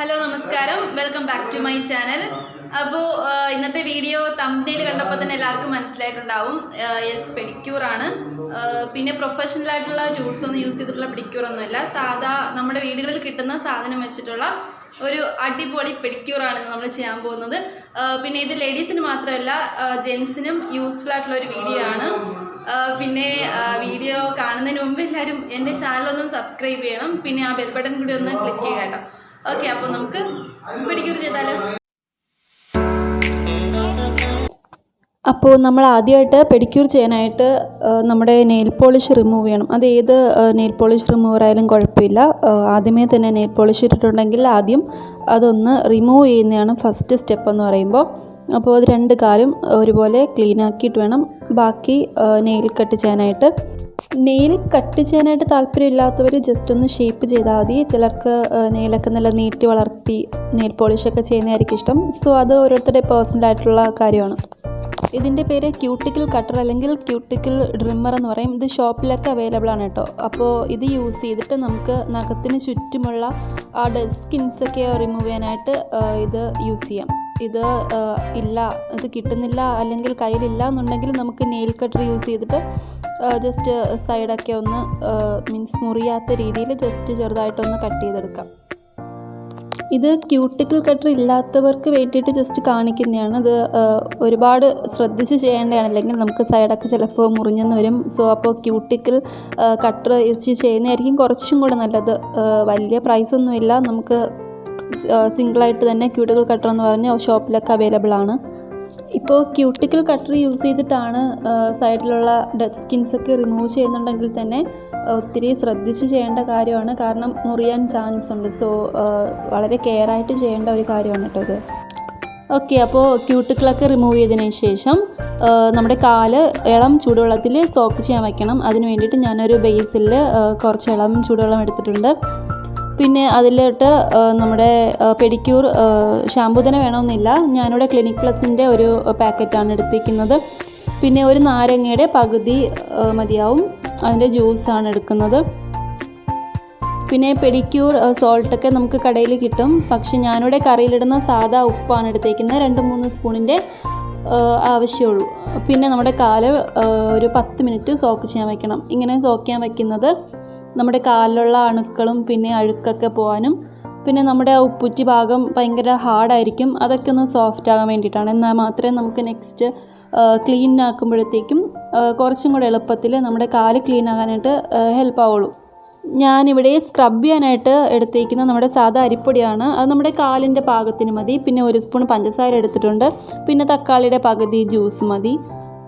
Hello നമസ്കാരം, welcome back to my channel. അപ്പോൾ ഇന്നത്തെ വീഡിയോ തംബ്നെയിൽ കണ്ടപ്പോൾ തന്നെ എല്ലാവർക്കും മനസ്സിലായിട്ടുണ്ടാവും. യെസ്, പെഡിക്യൂർ ആണ്. പിന്നെ പ്രൊഫഷണൽ ആയിട്ടുള്ള ടൂൾസ് ഒന്നും യൂസ് ചെയ്തിട്ടുള്ള പെഡിക്യൂർ ഒന്നുമില്ല. സാധാ നമ്മുടെ വീടുകളിൽ കിട്ടുന്ന സാധനം വെച്ചിട്ടുള്ള ഒരു അടിപൊളി പെഡിക്യൂർ ആണ് നമ്മൾ ചെയ്യാൻ പോകുന്നത്. പിന്നെ ഇത് ലേഡീസിന് മാത്രമല്ല ജെൻസിനും യൂസ്ഫുൾ ആയിട്ടുള്ള ഒരു വീഡിയോ ആണ്. പിന്നെ വീഡിയോ കാണുന്നതിന് മുമ്പ് എല്ലാവരും എൻ്റെ ചാനലൊന്ന് സബ്സ്ക്രൈബ് ചെയ്യണം. പിന്നെ ആ ബെൽ ബട്ടൺ കൂടി ഒന്ന് ക്ലിക്ക് ചെയ്യുക കേട്ടോ. ഓക്കെ, അപ്പോൾ നമുക്ക് പെഡിക്യൂർ ചെയ്താലോ. അപ്പോൾ നമ്മൾ ആദ്യമായിട്ട് പെഡിക്യൂർ ചെയ്യാനായിട്ട് നമ്മുടെ നെയിൽ പോളിഷ് റിമൂവ് ചെയ്യണം. അത് ഏത് നെയിൽ പോളിഷ് റിമൂവർ ആയാലും കുഴപ്പമില്ല. ആദ്യമേ തന്നെ നെയിൽ പോളിഷ് ഇട്ടിട്ടുണ്ടെങ്കിൽ ആദ്യം അതൊന്ന് റിമൂവ് ചെയ്യുന്നതാണ് ഫസ്റ്റ് സ്റ്റെപ്പ് എന്ന് പറയുമ്പോൾ. അപ്പോൾ അത് രണ്ട് കാലും ഒരുപോലെ ക്ലീൻ ആക്കിയിട്ട് വേണം ബാക്കി നെയിൽ കട്ട് ചെയ്യാനായിട്ട്. നെയിൽ കട്ട് ചെയ്യാനായിട്ട് താല്പര്യമില്ലാത്തവർ ജസ്റ്റ് ഒന്ന് ഷേപ്പ് ചെയ്താൽ മതി. ചിലർക്ക് നെയിലൊക്കെ നല്ല നീട്ടി വളർത്തി നെയിൽ പോളിഷൊക്കെ ചെയ്യുന്നതായിരിക്കും ഇഷ്ടം. സോ അത് ഓരോരുത്തരുടെ പേഴ്സണലായിട്ടുള്ള കാര്യമാണ്. ഇതിൻ്റെ പേര് ക്യൂട്ടിക്കിൾ കട്ടർ അല്ലെങ്കിൽ ക്യൂട്ടിക്കിൾ ഡ്രിമ്മർ എന്ന് പറയും. ഇത് ഷോപ്പിലൊക്കെ അവൈലബിൾ ആണ് കേട്ടോ. അപ്പോൾ ഇത് യൂസ് ചെയ്തിട്ട് നമുക്ക് നഖത്തിന് ചുറ്റുമുള്ള ആ ഡെഡ് സ്കിൻസൊക്കെ റിമൂവ് ചെയ്യാനായിട്ട് ഇത് യൂസ് ചെയ്യാം. ഇത് കിട്ടുന്നില്ല അല്ലെങ്കിൽ കയ്യിലില്ല എന്നുണ്ടെങ്കിൽ നമുക്ക് നെയിൽ കട്ടർ യൂസ് ചെയ്തിട്ട് ജസ്റ്റ് സൈഡൊക്കെ ഒന്ന് മുറിയാത്ത രീതിയിൽ ജസ്റ്റ് ചെറുതായിട്ടൊന്ന് കട്ട് ചെയ്തെടുക്കാം. ഇത് ക്യൂട്ടിക്കിൾ കട്ടർ ഇല്ലാത്തവർക്ക് വേണ്ടിയിട്ട് ജസ്റ്റ് കാണിക്കുന്നതാണ്. അത് ഒരുപാട് ശ്രദ്ധിച്ച് ചെയ്യേണ്ടതാണ്, അല്ലെങ്കിൽ നമുക്ക് സൈഡൊക്കെ ചിലപ്പോൾ മുറിഞ്ഞെന്ന് വരും. സോ അപ്പോൾ ക്യൂട്ടിക്കിൾ കട്ടർ യൂസ് ചെയ്യുന്നതായിരിക്കും കുറച്ചും കൂടെ നല്ലത്. വലിയ പ്രൈസൊന്നുമില്ല, നമുക്ക് സിംഗിളായിട്ട് തന്നെ ക്യൂട്ടിക്കിൾ കട്ടർ എന്ന് പറഞ്ഞ് ഷോപ്പിലൊക്കെ അവൈലബിൾ ആണ്. ഇപ്പോൾ ക്യൂട്ടിക്കിൾ കട്ടർ യൂസ് ചെയ്തിട്ടാണ് സൈഡിലുള്ള ഡെഡ് സ്കിൻസൊക്കെ റിമൂവ് ചെയ്യുന്നുണ്ടെങ്കിൽ തന്നെ ഒത്തിരി ശ്രദ്ധിച്ച് ചെയ്യേണ്ട കാര്യമാണ്. കാരണം മുറിയാൻ ചാൻസ് ഉണ്ട്. സോ വളരെ കെയറായിട്ട് ചെയ്യേണ്ട ഒരു കാര്യമാണ് കേട്ടോ ഇത്. ഓക്കെ, അപ്പോൾ ക്യൂട്ടിക്കിളൊക്കെ റിമൂവ് ചെയ്തതിന് ശേഷം നമ്മുടെ കാല് ഇളം ചൂടുവെള്ളത്തിൽ സോക്ക് ചെയ്യാൻ വയ്ക്കണം. അതിന് വേണ്ടിയിട്ട് ഞാനൊരു ബേസിൽ കുറച്ച് ഇളം ചൂടുവെള്ളം എടുത്തിട്ടുണ്ട്. പിന്നെ അതിലോട്ട് നമ്മുടെ പെഡിക്യൂർ ഷാമ്പൂ തന്നെ വേണമെന്നില്ല. ഞാനിവിടെ ക്ലിനിക് പ്ലസിൻ്റെ ഒരു പാക്കറ്റാണ് എടുത്തിരിക്കുന്നത്. പിന്നെ ഒരു നാരങ്ങയുടെ പകുതി മതിയാവും, അതിൻ്റെ ജ്യൂസാണ് എടുക്കുന്നത്. പിന്നെ പെഡിക്യൂർ സോൾട്ടൊക്കെ നമുക്ക് കടയിൽ കിട്ടും. പക്ഷെ ഞാനിവിടെ കറിയിലിടുന്ന സാധാ ഉപ്പാണ് എടുത്തേക്കുന്നത്. 2-3 സ്പൂണിൻ്റെ ആവശ്യമുള്ളൂ. പിന്നെ നമ്മുടെ കാല് ഒരു 10 മിനിറ്റ് സോക്ക് ചെയ്യാൻ വയ്ക്കണം. ഇങ്ങനെ സോക്ക് ചെയ്യാൻ വയ്ക്കുന്നത് നമ്മുടെ കാലിലുള്ള അണുക്കളും പിന്നെ അഴുക്കൊക്കെ പോകാനും, പിന്നെ നമ്മുടെ ഉപ്പുറ്റി ഭാഗം ഭയങ്കര ഹാർഡായിരിക്കും, അതൊക്കെ ഒന്ന് സോഫ്റ്റ് ആകാൻ വേണ്ടിയിട്ടാണ്. എന്നാൽ മാത്രമേ നമുക്ക് നെക്സ്റ്റ് ക്ലീൻ ആക്കുമ്പോഴത്തേക്കും കുറച്ചും കൂടെ എളുപ്പത്തിൽ നമ്മുടെ കാല് ക്ലീൻ ആകാനായിട്ട് ഹെൽപ്പ് ആവുള്ളൂ. ഞാനിവിടെ സ്ക്രബ് ചെയ്യാനായിട്ട് എടുത്തേക്കുന്നത് നമ്മുടെ സാധാ അരിപ്പൊടിയാണ്. അത് നമ്മുടെ കാലിൻ്റെ പാകത്തിന് മതി. പിന്നെ 1 സ്പൂൺ പഞ്ചസാര എടുത്തിട്ടുണ്ട്. പിന്നെ തക്കാളിയുടെ പകുതി ജ്യൂസ് മതി.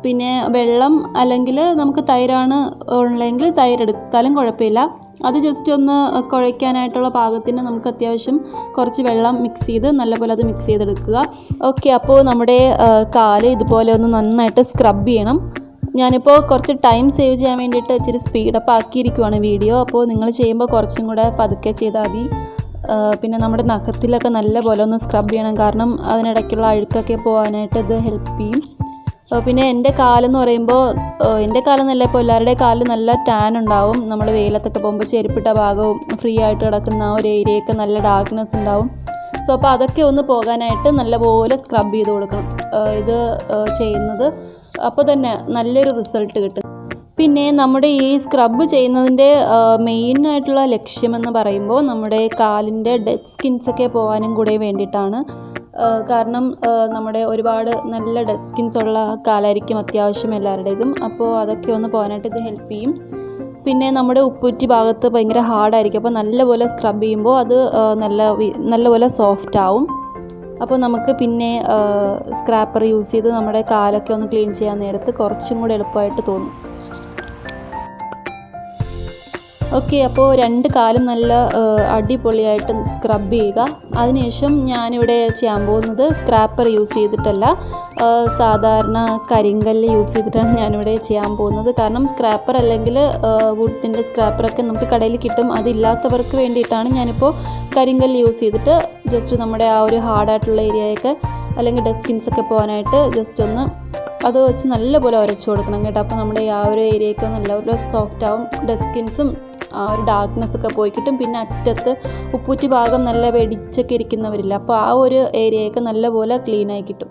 പിന്നെ വെള്ളം അല്ലെങ്കിൽ നമുക്ക് തൈരാണ് ഉള്ളെങ്കിൽ തൈര് എടുത്താലും കുഴപ്പമില്ല. അത് ജസ്റ്റ് ഒന്ന് കുഴയ്ക്കാനായിട്ടുള്ള പാകത്തിന് നമുക്ക് അത്യാവശ്യം കുറച്ച് വെള്ളം മിക്സ് ചെയ്ത് നല്ലപോലെ അത് മിക്സ് ചെയ്തെടുക്കുക. ഓക്കെ, അപ്പോൾ നമ്മുടെ കാല് ഇതുപോലെ ഒന്ന് നന്നായിട്ട് സ്ക്രബ് ചെയ്യണം. ഞാനിപ്പോൾ കുറച്ച് ടൈം സേവ് ചെയ്യാൻ വേണ്ടിയിട്ട് ഇച്ചിരി സ്പീഡപ്പ് ആക്കിയിരിക്കുവാണ് വീഡിയോ. അപ്പോൾ നിങ്ങൾ ചെയ്യുമ്പോൾ കുറച്ചും കൂടെ പതുക്കെ ചെയ്താൽ മതി. പിന്നെ നമ്മുടെ നഖത്തിലൊക്കെ നല്ലപോലെ ഒന്ന് സ്ക്രബ് ചെയ്യണം, കാരണം അതിനിടയ്ക്കുള്ള അഴുക്കൊക്കെ പോകാനായിട്ട് ഇത് ഹെൽപ്പ് ചെയ്യും. പിന്നെ എൻ്റെ കാലെന്ന് പറയുമ്പോൾ എൻ്റെ കാലെന്നല്ല, ഇപ്പോൾ എല്ലാവരുടെയും കാലിൽ നല്ല ടാൻ ഉണ്ടാവും. നമ്മൾ വെയിലത്തൊക്കെ പോകുമ്പോൾ ചെരുപ്പിട്ട ഭാഗവും ഫ്രീ ആയിട്ട് കിടക്കുന്ന ആ ഒരു ഏരിയയൊക്കെ നല്ല ഡാർക്ക്നെസ് ഉണ്ടാവും. സോ അപ്പോൾ അതൊക്കെ ഒന്ന് പോകാനായിട്ട് നല്ലപോലെ സ്ക്രബ് ചെയ്ത് കൊടുക്കണം ഇത് ചെയ്യുന്നത്. അപ്പോൾ തന്നെ നല്ലൊരു റിസൾട്ട് കിട്ടും. പിന്നെ നമ്മുടെ ഈ സ്ക്രബ് ചെയ്യുന്നതിൻ്റെ മെയിനായിട്ടുള്ള ലക്ഷ്യമെന്ന് പറയുമ്പോൾ നമ്മുടെ കാലിൻ്റെ ഡെഡ് സ്കിൻസൊക്കെ പോകാനും കൂടെ വേണ്ടിയിട്ടാണ്. കാരണം നമ്മുടെ ഒരുപാട് നല്ല ഡെഡ് സ്കിൻസ് ഉള്ള കാലായിരിക്കും അത്യാവശ്യം എല്ലാവരുടേതും. അപ്പോൾ അതൊക്കെ ഒന്ന് പോകാനായിട്ട് ഇത് ഹെൽപ്പ് ചെയ്യും. പിന്നെ നമ്മുടെ ഉപ്പുറ്റി ഭാഗത്ത് ഭയങ്കര ഹാർഡായിരിക്കും. അപ്പോൾ നല്ലപോലെ സ്ക്രബ് ചെയ്യുമ്പോൾ അത് നല്ലപോലെ സോഫ്റ്റ് ആവും. അപ്പോൾ നമുക്ക് പിന്നെ സ്ക്രാപ്പർ യൂസ് ചെയ്ത് നമ്മുടെ കാലൊക്കെ ഒന്ന് ക്ലീൻ ചെയ്യാൻ നേരത്ത് കുറച്ചും കൂടെ എളുപ്പമായിട്ട് തോന്നും. ഓക്കെ, അപ്പോൾ 2 കാലും നല്ല അടിപൊളിയായിട്ട് സ്ക്രബ് ചെയ്യുക. അതിനുശേഷം ഞാനിവിടെ ചെയ്യാൻ പോകുന്നത് സ്ക്രാപ്പർ യൂസ് ചെയ്തിട്ടല്ല, സാധാരണ കരിങ്കല്ല് യൂസ് ചെയ്തിട്ടാണ് ഞാനിവിടെ ചെയ്യാൻ പോകുന്നത്. കാരണം സ്ക്രാപ്പർ അല്ലെങ്കിൽ വുഡിൻ്റെ സ്ക്രാപ്പറൊക്കെ നമുക്ക് കടയിൽ കിട്ടും. അതില്ലാത്തവർക്ക് വേണ്ടിയിട്ടാണ് ഞാനിപ്പോൾ കരിങ്കല്ല് യൂസ് ചെയ്തിട്ട് ജസ്റ്റ് നമ്മുടെ ആ ഒരു ഹാർഡായിട്ടുള്ള ഏരിയയൊക്കെ അല്ലെങ്കിൽ ഡെഡ് സ്കിൻസൊക്കെ പോകാനായിട്ട് ജസ്റ്റ് ഒന്ന് അത് വെച്ച് നല്ലപോലെ ഉരച്ചു കൊടുക്കണം കേട്ടോ. അപ്പോൾ നമ്മുടെ ആ ഒരു ഏരിയയൊക്കെ നല്ലപോലെ സോഫ്റ്റ് ആവും. ഡെഡ് സ്കിൻസും ആ ഒരു ഡാർക്ക്നെസ് ഒക്കെ പോയി കിട്ടും. പിന്നെ അറ്റത്ത് ഉപ്പൂറ്റി ഭാഗം നല്ല വെടിച്ചൊക്കെ ഇരിക്കുന്നവരില്ല, അപ്പോൾ ആ ഒരു ഏരിയയൊക്കെ നല്ലപോലെ ക്ലീനായി കിട്ടും.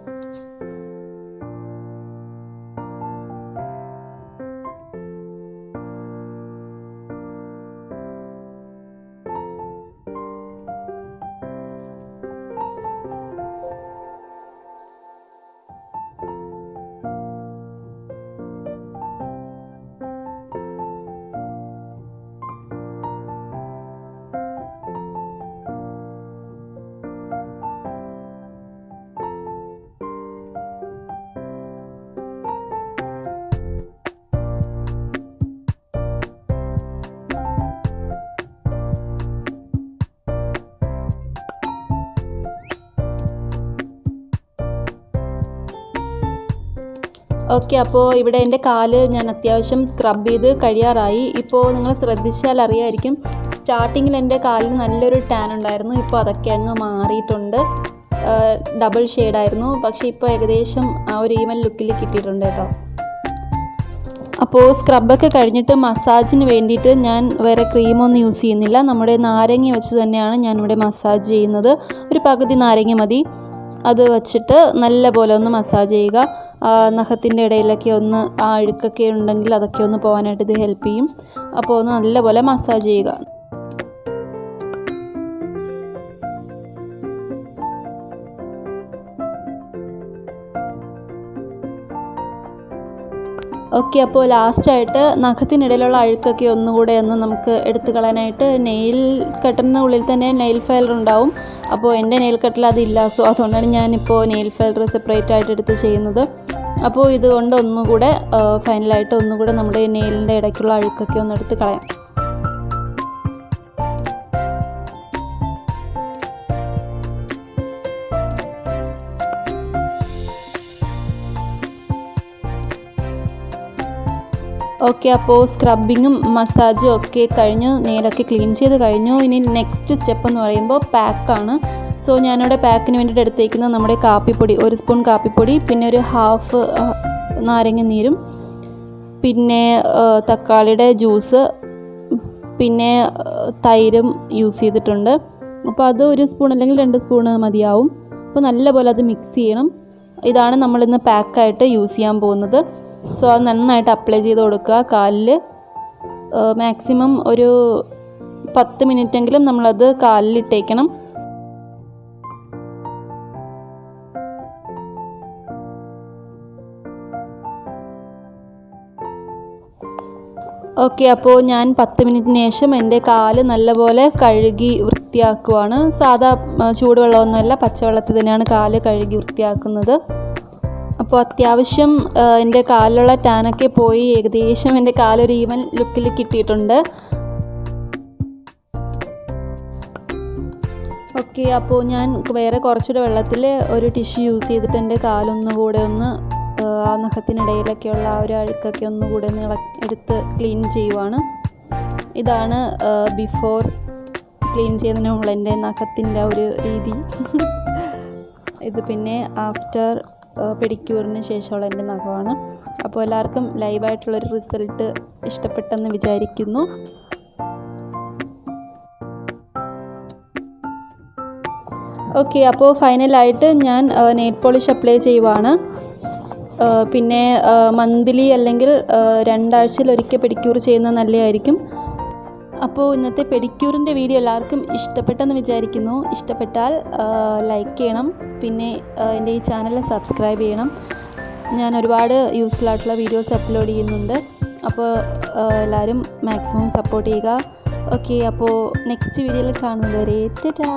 ഓക്കെ, അപ്പോൾ ഇവിടെ എൻ്റെ കാല് ഞാൻ അത്യാവശ്യം സ്ക്രബ് ചെയ്ത് കഴിയാറായി. ഇപ്പോൾ നിങ്ങൾ ശ്രദ്ധിച്ചാൽ അറിയായിരിക്കും, സ്റ്റാർട്ടിങ്ങിൽ എൻ്റെ കാലിന് നല്ലൊരു ടാൻ ഉണ്ടായിരുന്നു. ഇപ്പോൾ അതൊക്കെ അങ്ങ് മാറിയിട്ടുണ്ട്. ഡബിൾ ഷെയ്ഡായിരുന്നു, പക്ഷേ ഇപ്പോൾ ഏകദേശം ആ ഒരു ഈവൻ ലുക്കിൽ കിട്ടിയിട്ടുണ്ട് കേട്ടോ. അപ്പോൾ സ്ക്രബൊക്കെ കഴിഞ്ഞിട്ട് മസാജിന് വേണ്ടിയിട്ട് ഞാൻ വേറെ ക്രീമൊന്നും യൂസ് ചെയ്യുന്നില്ല. നമ്മുടെ നാരങ്ങ വെച്ച് തന്നെയാണ് ഞാനിവിടെ മസാജ് ചെയ്യുന്നത്. ഒരു പകുതി നാരങ്ങ മതി. അത് വച്ചിട്ട് നല്ല പോലെ ഒന്ന് മസാജ് ചെയ്യുക. നഖത്തിൻ്റെ ഇടയിലൊക്കെ ഒന്ന് ആ അഴുക്കൊക്കെ ഉണ്ടെങ്കിൽ അതൊക്കെ ഒന്ന് പോകാനായിട്ട് ഇത് ഹെൽപ്പ് ചെയ്യും. അപ്പോൾ ഒന്ന് നല്ലപോലെ മസാജ് ചെയ്യുക. ഓക്കെ, അപ്പോൾ ലാസ്റ്റായിട്ട് നഖത്തിനിടയിലുള്ള അഴുക്കൊക്കെ ഒന്നുകൂടെ ഒന്ന് നമുക്ക് എടുത്തു കളയാനായിട്ട് നെയിൽ കട്ടറിന് ഉള്ളിൽ തന്നെ നെയിൽ ഫൈലർ ഉണ്ടാവും. അപ്പോൾ എൻ്റെ നെയിൽ കട്ടറിൽ അതില്ല, സോ അതുകൊണ്ടാണ് ഞാനിപ്പോൾ നെയിൽ ഫൈലർ സെപ്പറേറ്റ് ആയിട്ട് എടുത്ത് ചെയ്യുന്നത്. അപ്പോൾ ഇതുകൊണ്ട് ഒന്നുകൂടെ ഫൈനലായിട്ട് ഒന്നുകൂടെ നമ്മുടെ നെയിലിൻ്റെ ഇടയ്ക്കുള്ള അഴുക്കൊക്കെ ഒന്ന് എടുത്ത് കളയാം. ഓക്കെ, അപ്പോൾ സ്ക്രബിങ്ങും മസാജും ഒക്കെ കഴിഞ്ഞു, നെയിലൊക്കെ ക്ലീൻ ചെയ്ത് കഴിഞ്ഞു. ഇനി നെക്സ്റ്റ് സ്റ്റെപ്പ് എന്ന് പറയുമ്പോൾ പാക്കാണ്. സോ ഞാനിവിടെ പാക്കിന് വേണ്ടിയിട്ട് എടുത്തേക്കുന്നത് നമ്മുടെ കാപ്പിപ്പൊടി, 1 സ്പൂൺ കാപ്പിപ്പൊടി, പിന്നെ ഒരു ഹാഫ് നാരങ്ങ നീരും, പിന്നെ തക്കാളിയുടെ ജ്യൂസ്, പിന്നെ തൈരും യൂസ് ചെയ്തിട്ടുണ്ട്. അപ്പോൾ അത് 1 സ്പൂൺ അല്ലെങ്കിൽ 2 സ്പൂൺ മതിയാവും. അപ്പോൾ നല്ലപോലെ അത് മിക്സ് ചെയ്യണം. ഇതാണ് നമ്മളിന്ന് പാക്കായിട്ട് യൂസ് ചെയ്യാൻ പോകുന്നത്. സോ അത് നന്നായിട്ട് അപ്ലൈ ചെയ്ത് കൊടുക്കുക കാലിൽ. മാക്സിമം ഒരു 10 മിനിറ്റെങ്കിലും നമ്മളത് കാലിലിട്ടേക്കണം. ഓക്കെ, അപ്പോൾ ഞാൻ 10 മിനിറ്റിന് ശേഷം എൻ്റെ കാല് നല്ലപോലെ കഴുകി വൃത്തിയാക്കുവാണ്. സാധാ ചൂടുവെള്ളമൊന്നുമല്ല, പച്ചവെള്ളത്തിൽ തന്നെയാണ് കാല് കഴുകി വൃത്തിയാക്കുന്നത്. അപ്പോൾ അത്യാവശ്യം എൻ്റെ കാലിലുള്ള ടാനൊക്കെ പോയി ഏകദേശം എൻ്റെ കാലൊരു ഈവൻ ലുക്കിൽ കിട്ടിയിട്ടുണ്ട്. ഓക്കെ, അപ്പോൾ ഞാൻ വേറെ കുറച്ചുകൂടെ വെള്ളത്തിൽ ഒരു ടിഷ്യൂ യൂസ് ചെയ്തിട്ട് എൻ്റെ കാലൊന്നുകൂടെ ഒന്ന് ആ നഖത്തിനിടയിലൊക്കെയുള്ള ആ ഒരു അഴുക്കൊക്കെ ഒന്നുകൂടെ ഒന്ന് എടുത്ത് ക്ലീൻ ചെയ്യുവാണ്. ഇതാണ് ബിഫോർ ക്ലീൻ ചെയ്യുന്നതിനുള്ള എൻ്റെ നഖത്തിൻ്റെ ഒരു രീതി. ഇത് പിന്നെ ആഫ്റ്റർ പെഡിക്യൂറിന് ശേഷമുള്ള എൻ്റെ നഖമാണ്. അപ്പോൾ എല്ലാവർക്കും ലൈവായിട്ടുള്ളൊരു റിസൾട്ട് ഇഷ്ടപ്പെട്ടെന്ന് വിചാരിക്കുന്നു. ഓക്കെ, അപ്പോൾ ഫൈനലായിട്ട് ഞാൻ നെയിൽ പോളിഷ് അപ്ലൈ ചെയ്യുവാണ്. പിന്നെ മന്ത്ലി അല്ലെങ്കിൽ 2 ആഴ്ചയിൽ ഒരിക്കൽ പെഡിക്യൂർ ചെയ്യുന്നത് നല്ലതായിരിക്കും. അപ്പോൾ ഇന്നത്തെ പെഡിക്യൂറിൻ്റെ വീഡിയോ എല്ലാവർക്കും ഇഷ്ടപ്പെട്ടെന്ന് വിചാരിക്കുന്നു. ഇഷ്ടപ്പെട്ടാൽ ലൈക്ക് ചെയ്യണം, പിന്നെ എൻ്റെ ഈ ചാനൽ സബ്സ്ക്രൈബ് ചെയ്യണം. ഞാൻ ഒരുപാട് യൂസ്ഫുൾ ആയിട്ടുള്ള വീഡിയോസ് അപ്ലോഡ് ചെയ്യുന്നുണ്ട്. അപ്പോൾ എല്ലാവരും മാക്സിമം സപ്പോർട്ട് ചെയ്യുക. ഓക്കെ, അപ്പോൾ നെക്സ്റ്റ് വീഡിയോയിൽ കാണുന്നത് വരെ ടാറ്റാ.